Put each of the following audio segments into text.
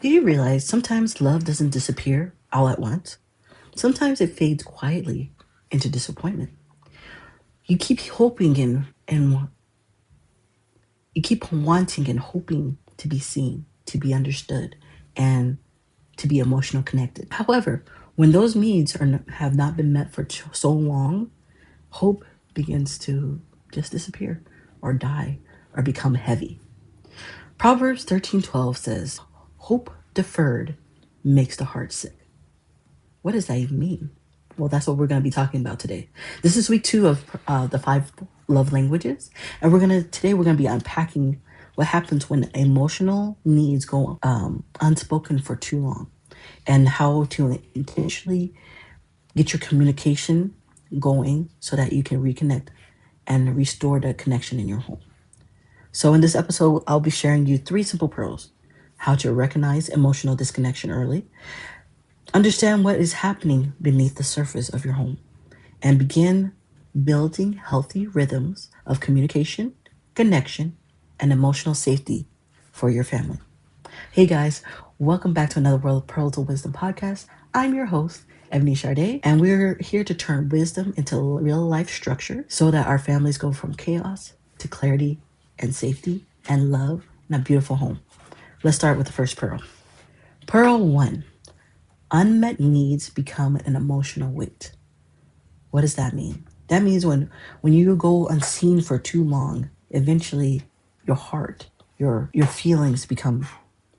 Do you realize sometimes love doesn't disappear all at once? Sometimes it fades quietly into disappointment. You keep hoping and you keep wanting and hoping to be seen, to be understood, and to be emotional connected. However, when those needs have not been met for so long, hope begins to just disappear or die or become heavy. Proverbs 13:12 says, "Hope deferred makes the heart sick." What does that even mean? Well, that's what we're going to be talking about today. This is week 2 of the 5 love languages, and we're going to be unpacking what happens when emotional needs go unspoken for too long, and how to intentionally get your communication going so that you can reconnect and restore the connection in your home. So, in this episode, I'll be sharing you 3 simple pearls: how to recognize emotional disconnection early, understand what is happening beneath the surface of your home, and begin building healthy rhythms of communication, connection, and emotional safety for your family. Hey guys, welcome back to another World of Pearls of Wisdom podcast. I'm your host, Ebony Sade, and we're here to turn wisdom into real life structure so that our families go from chaos to clarity and safety and love in a beautiful home. Let's start with the first pearl. Pearl 1: unmet needs become an emotional weight. What does that mean? That means when you go unseen for too long, eventually your heart, your feelings become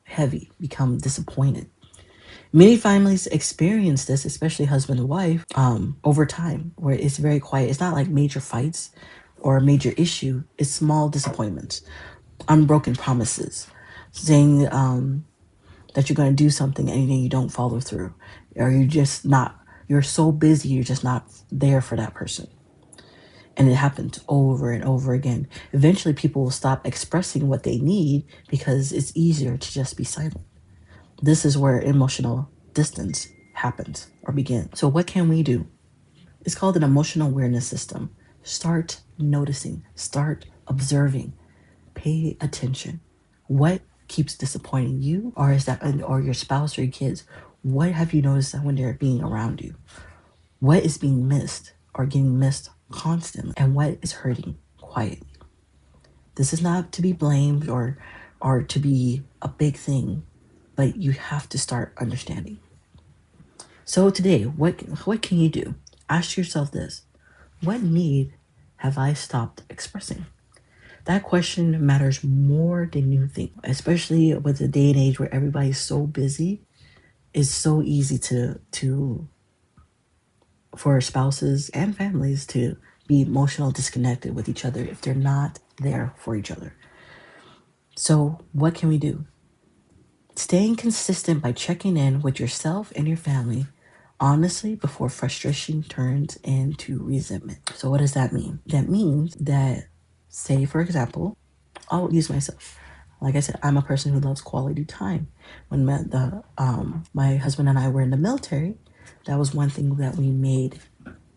heavy, become disappointed. Many families experience this, especially husband and wife, over time, where it's very quiet. It's not like major fights or a major issue. It's small disappointments, unbroken promises, saying that you're going to do something and then you don't follow through, or you're just not. You're so busy, you're just not there for that person. And it happens over and over again. Eventually, people will stop expressing what they need because it's easier to just be silent. This is where emotional distance happens or begins. So, what can we do? It's called an emotional awareness system. Start noticing, start observing, pay attention. What keeps disappointing you, or is that, or your spouse or your kids? What have you noticed that when they're being around you? What is being missed or getting missed constantly, and what is hurting quietly? This is not to be blamed or to be a big thing, but you have to start understanding. So today, what can you do? Ask yourself this: what need have I stopped expressing? That question matters more than you think, especially with the day and age where everybody's so busy. It's so easy to for spouses and families to be emotional disconnected with each other if they're not there for each other. So, what can we do? Staying consistent by checking in with yourself and your family honestly before frustration turns into resentment. So, what does that mean? That means that, say, for example, I'll use myself. Like I said, I'm a person who loves quality time. When my husband and I were in the military, that was one thing that we made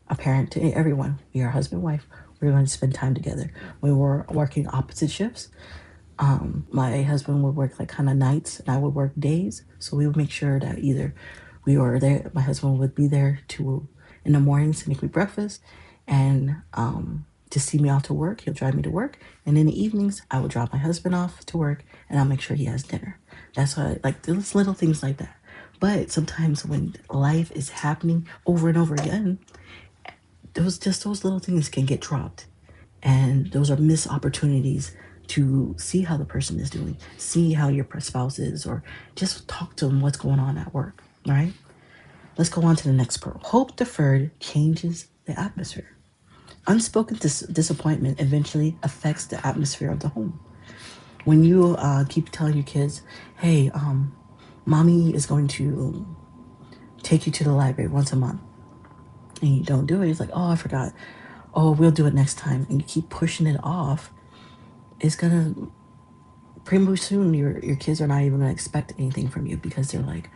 apparent to everyone. We are husband and wife. We were going to spend time together. We were working opposite shifts. My husband would work like kind of nights and I would work days. So we would make sure that either we were there, my husband would be there to in the mornings to make me breakfast and to see me off to work. He'll drive me to work. And in the evenings, I would drop my husband off to work and I'll make sure he has dinner. That's why like those little things like that. But sometimes when life is happening over and over again, those little things can get dropped, and those are missed opportunities to see how the person is doing, see how your spouse is, or just talk to them what's going on at work. All right, let's go on to the next pearl. Hope deferred changes the atmosphere. Unspoken disappointment eventually affects the atmosphere of the home. When you keep telling your kids, hey, mommy is going to take you to the library once a month, and you don't do it, it's like, oh, I forgot. Oh, we'll do it next time. And you keep pushing it off, it's gonna pretty soon your kids are not even gonna expect anything from you because they're like,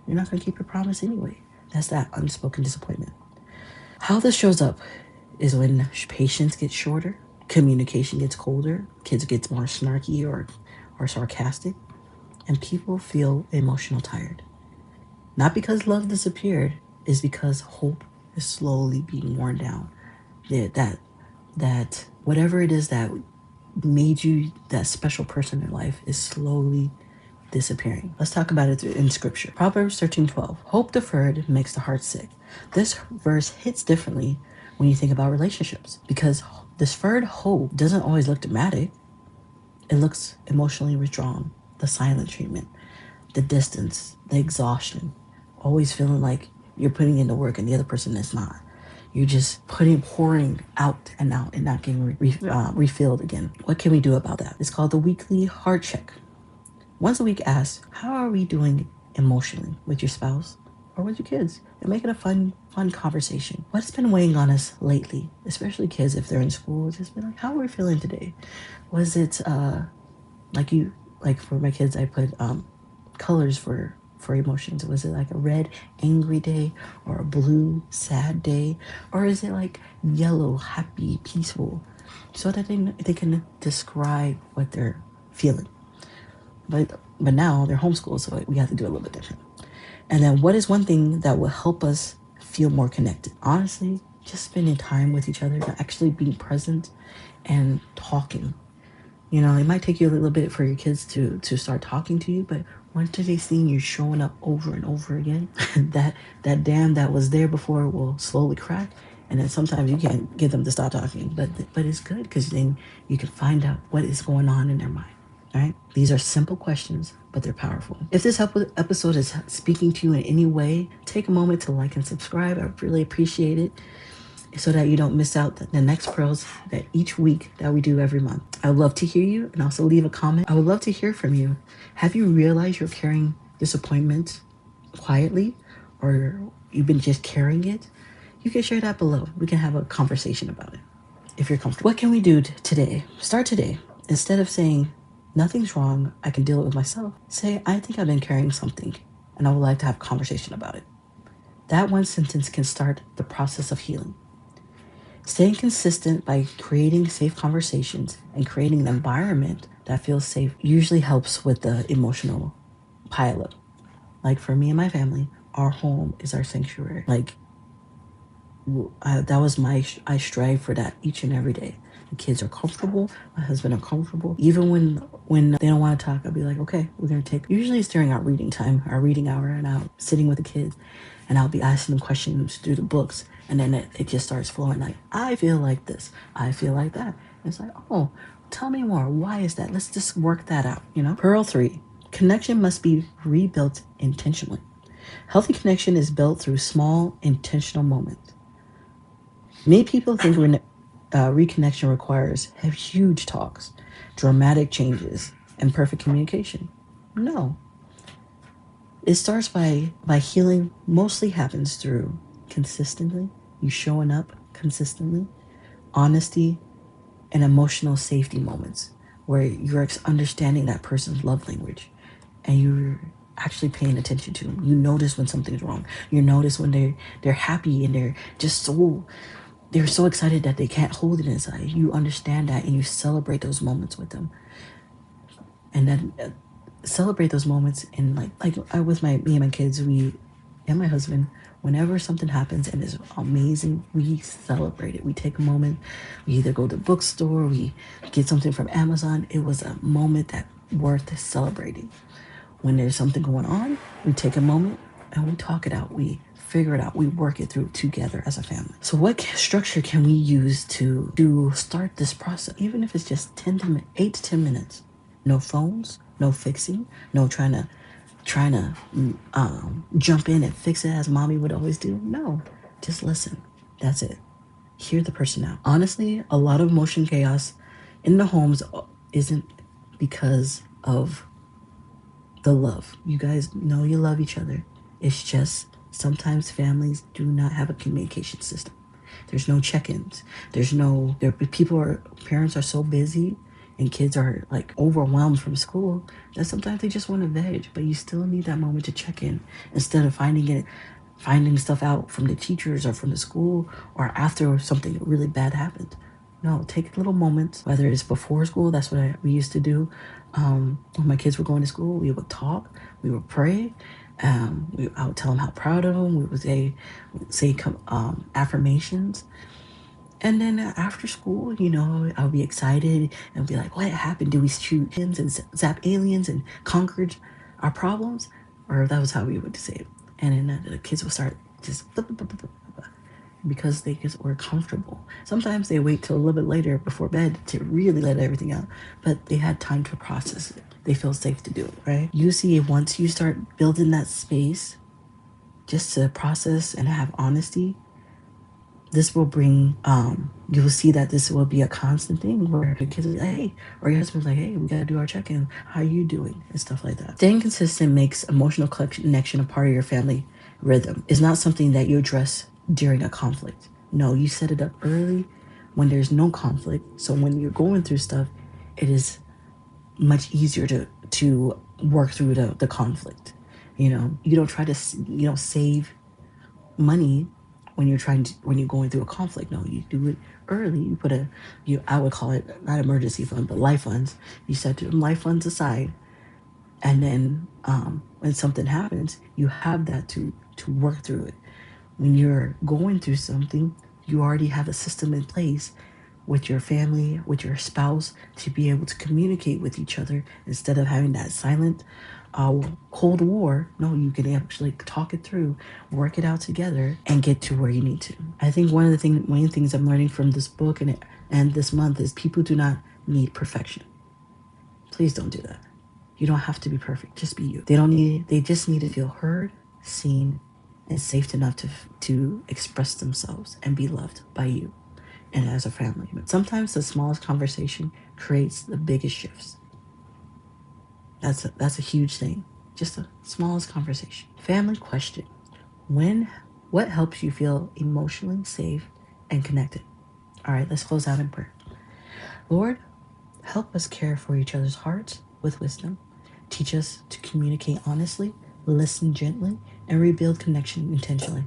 you're not gonna keep your promise anyway. That's that unspoken disappointment. How this shows up is when patience gets shorter, communication gets colder, kids gets more snarky or sarcastic, and people feel emotional tired. Not because love disappeared, is because hope is slowly being worn down. That whatever it is that made you that special person in life is slowly disappearing. Let's talk about it in scripture. Proverbs 13:12. Hope deferred makes the heart sick. This verse hits differently when you think about relationships because deferred hope doesn't always look dramatic. It looks emotionally withdrawn, the silent treatment, the distance, the exhaustion, always feeling like you're putting in the work and the other person is not. You're just pouring out and not getting refilled again. What can we do about that? It's called the weekly heart check. Once a week, ask, how are we doing emotionally with your spouse or with your kids? And make it a fun conversation. What's been weighing on us lately, especially kids if they're in school? Just be like, how are we feeling today? Was it like for my kids, I put colors for emotions. Was it like a red angry day or a blue sad day, or is it like yellow happy peaceful, so that they can describe what they're feeling. But now they're homeschooled, so we have to do a little bit different. And then what is one thing that will help us feel more connected? Honestly, just spending time with each other, actually being present and talking. You know, it might take you a little bit for your kids to start talking to you, but once they see you showing up over and over again, that dam that was there before will slowly crack. And then sometimes you can't get them to stop talking, but it's good because then you can find out what is going on in their mind. All right? These are simple questions, but they're powerful. If this episode is speaking to you in any way, take a moment to like and subscribe. I really appreciate it, so that you don't miss out the next pearls that each week that we do every month. I would love to hear you, and also leave a comment. I would love to hear from you. Have you realized you're carrying disappointment quietly, or you've been just carrying it? You can share that below. We can have a conversation about it if you're comfortable. What can we do today? Start today. Instead of saying, nothing's wrong, I can deal it with myself, say, I think I've been carrying something, and I would like to have a conversation about it. That one sentence can start the process of healing. Staying consistent by creating safe conversations and creating an environment that feels safe usually helps with the emotional pileup. Like for me and my family, our home is our sanctuary. Like that was I strive for that each and every day. The kids are comfortable. My husband are comfortable. Even when they don't want to talk, I'll be like, okay, we're going to take, usually it's during our reading time, our reading hour, and I'm sitting with the kids and I'll be asking them questions through the books. And then it just starts flowing like, I feel like this. I feel like that. And it's like, oh, tell me more. Why is that? Let's just work that out, you know? Pearl 3, connection must be rebuilt intentionally. Healthy connection is built through small, intentional moments. Many people think reconnection requires huge talks, dramatic changes, and perfect communication. No. It starts by healing mostly happens through consistently, you showing up consistently, honesty, and emotional safety moments where you're understanding that person's love language and you're actually paying attention to them. You notice when something's wrong. You notice when they're happy and they're so excited that they can't hold it inside. You understand that and you celebrate those moments with them. And then celebrate those moments in like I with me and my kids, and my husband, whenever something happens and is amazing, we celebrate it. We take a moment. We either go to the bookstore, we get something from Amazon. It was a moment that worth celebrating. When there's something going on, we take a moment and we talk it out. We figure it out. We work it through together as a family. So what structure can we use to start this process? Even if it's just 8 to 10 minutes. No phones, no fixing, no trying to jump in and fix it as mommy would always do. No, just listen. That's it. Hear the person out. Honestly, a lot of emotion chaos in the homes isn't because of the love. You guys know you love each other. It's just sometimes families do not have a communication system. There's no check-ins. Parents are so busy and kids are like overwhelmed from school that sometimes they just want to veg, but you still need that moment to check in instead of finding stuff out from the teachers or from the school or after something really bad happened. No, take little moments, whether it's before school, that's what we used to do. When my kids were going to school, we would talk, we would pray. I would tell them how proud of them. We would say affirmations. And then after school, I would be excited and be like, what happened? Did we shoot aliens and zap aliens and conquered our problems? Or that was how we would say it. And then the kids would start just because they just were comfortable. Sometimes they wait till a little bit later before bed to really let everything out, but they had time to process it. They feel safe to do it, right? You see, once you start building that space just to process and have honesty, this will bring you will see that this will be a constant thing where the kids are like, hey, or your husband's like, hey, we gotta do our check-in, how are you doing, and stuff like that. Staying consistent makes emotional connection a part of your family rhythm. It's not something that you address during a conflict. No, you set it up early when there's no conflict, so when you're going through stuff, it is much easier to work through the conflict. You don't try to save money when you're going through a conflict. No, you do it early. You put I would call it not emergency fund, but life funds. You set them life funds aside, and then when something happens, you have that to work through it. When you're going through something, you already have a system in place with your family, with your spouse, to be able to communicate with each other instead of having that silent Cold War. No, you can actually talk it through, work it out together, and get to where you need to. I think one of the main things I'm learning from this book and this month is people do not need perfection. Please don't do that. You don't have to be perfect. Just be you. They just need to feel heard, seen, and safe enough to express themselves and be loved by you and as a family. But sometimes the smallest conversation creates the biggest shifts. That's a huge thing. Just the smallest conversation. Family question. What helps you feel emotionally safe and connected? All right, let's close out in prayer. Lord, help us care for each other's hearts with wisdom. Teach us to communicate honestly, listen gently, and rebuild connection intentionally.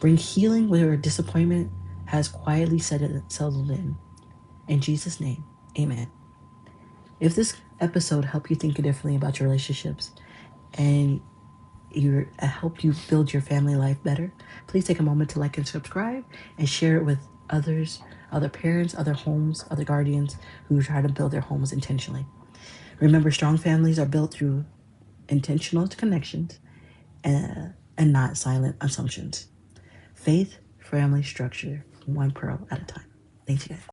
Bring healing where disappointment has quietly settled in. In Jesus' name, amen. If this episode helped you think differently about your relationships and help you build your family life better, please take a moment to like and subscribe and share it with others, other parents, other homes, other guardians who try to build their homes intentionally. Remember, strong families are built through intentional connections and not silent assumptions. Faith, family, structure, one pearl at a time. Thanks, you guys.